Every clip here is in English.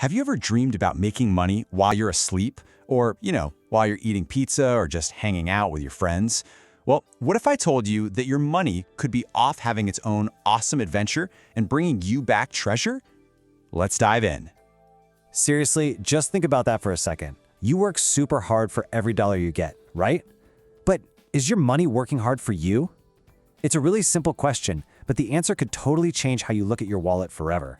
Have you ever dreamed about making money while you're asleep? Or, while you're eating pizza or just hanging out with your friends? Well, what if I told you that your money could be off having its own awesome adventure and bringing you back treasure? Let's dive in. Seriously, just think about that for a second. You work super hard for every dollar you get, right? But is your money working hard for you? It's a really simple question, but the answer could totally change how you look at your wallet forever.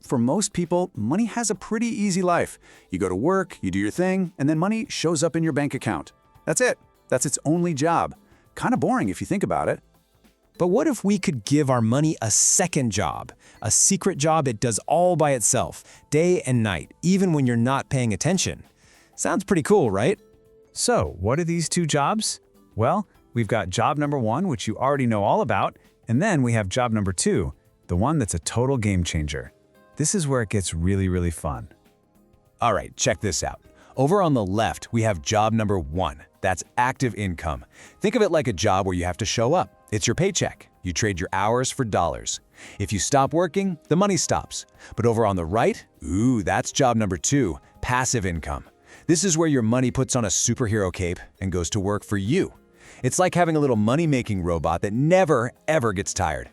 For most people, money has a pretty easy life. You go to work, you do your thing, and then money shows up in your bank account. That's it. That's its only job. Kind of boring if you think about it. But what if we could give our money a second job? A secret job it does all by itself, day and night, even when you're not paying attention. Sounds pretty cool, right? So, what are these two jobs? Well, we've got job number 1, which you already know all about, and then we have job number 2, the one that's a total game changer. This is where it gets really, really fun. All right, check this out. Over on the left, we have job number 1. That's active income. Think of it like a job where you have to show up. It's your paycheck. You trade your hours for dollars. If you stop working, the money stops. But over on the right, that's job number 2, passive income. This is where your money puts on a superhero cape and goes to work for you. It's like having a little money-making robot that never, ever gets tired.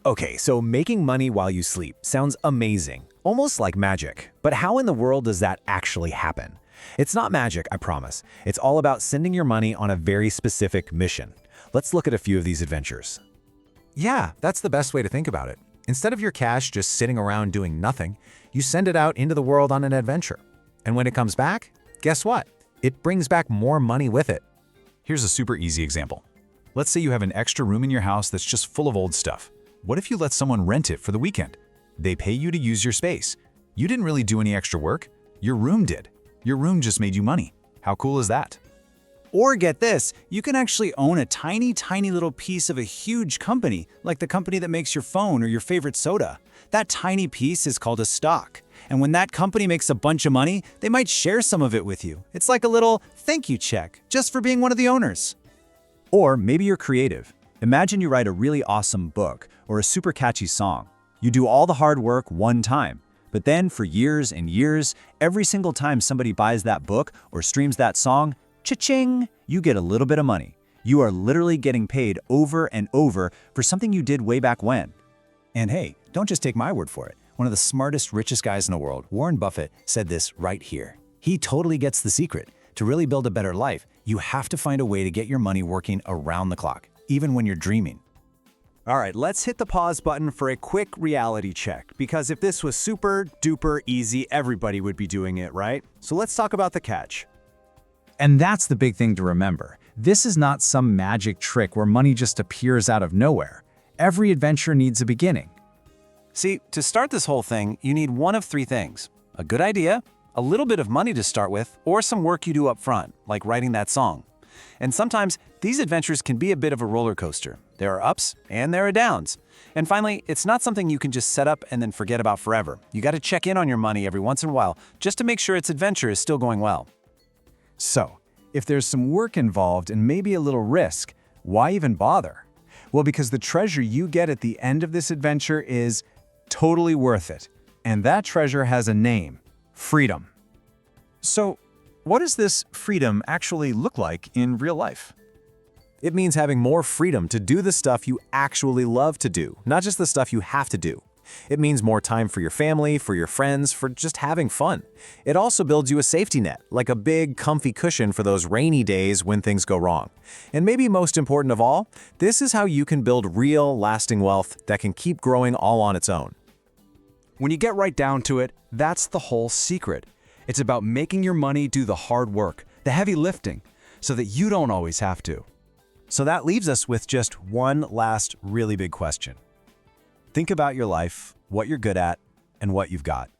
Okay, so making money while you sleep sounds amazing, almost like magic. But how in the world does that actually happen? It's not magic, I promise. It's all about sending your money on a very specific mission. Let's look at a few of these adventures. Yeah, that's the best way to think about it. Instead of your cash just sitting around doing nothing, you send it out into the world on an adventure. And when it comes back, guess what? It brings back more money with it. Here's a super easy example. Let's say you have an extra room in your house that's just full of old stuff. What if you let someone rent it for the weekend? They pay you to use your space. You didn't really do any extra work. Your room did. Your room just made you money. How cool is that? Or get this, you can actually own a tiny, tiny little piece of a huge company, like the company that makes your phone or your favorite soda. That tiny piece is called a stock. And when that company makes a bunch of money, they might share some of it with you. It's like a little thank you check, just for being one of the owners. Or maybe you're creative. Imagine you write a really awesome book or a super catchy song. You do all the hard work one time, but then for years and years, every single time somebody buys that book or streams that song, cha-ching, you get a little bit of money. You are literally getting paid over and over for something you did way back when. And hey, don't just take my word for it. One of the smartest, richest guys in the world, Warren Buffett, said this right here. He totally gets the secret. To really build a better life, you have to find a way to get your money working around the clock, even when you're dreaming. All right, let's hit the pause button for a quick reality check, because if this was super duper easy, everybody would be doing it, right? So let's talk about the catch. And that's the big thing to remember. This is not some magic trick where money just appears out of nowhere. Every adventure needs a beginning. See, to start this whole thing, you need one of 3 things: a good idea, a little bit of money to start with, or some work you do up front, like writing that song. And sometimes, these adventures can be a bit of a roller coaster. There are ups and there are downs. And finally, it's not something you can just set up and then forget about forever. You got to check in on your money every once in a while, just to make sure its adventure is still going well. So, if there's some work involved and maybe a little risk, why even bother? Well, because the treasure you get at the end of this adventure is totally worth it. And that treasure has a name: freedom. So, what does this freedom actually look like in real life? It means having more freedom to do the stuff you actually love to do, not just the stuff you have to do. It means more time for your family, for your friends, for just having fun. It also builds you a safety net, like a big, comfy cushion for those rainy days when things go wrong. And maybe most important of all, this is how you can build real, lasting wealth that can keep growing all on its own. When you get right down to it, that's the whole secret. It's about making your money do the hard work, the heavy lifting, so that you don't always have to. So that leaves us with just one last really big question. Think about your life, what you're good at, and what you've got.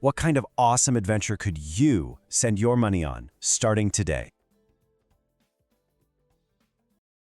What kind of awesome adventure could you send your money on starting today?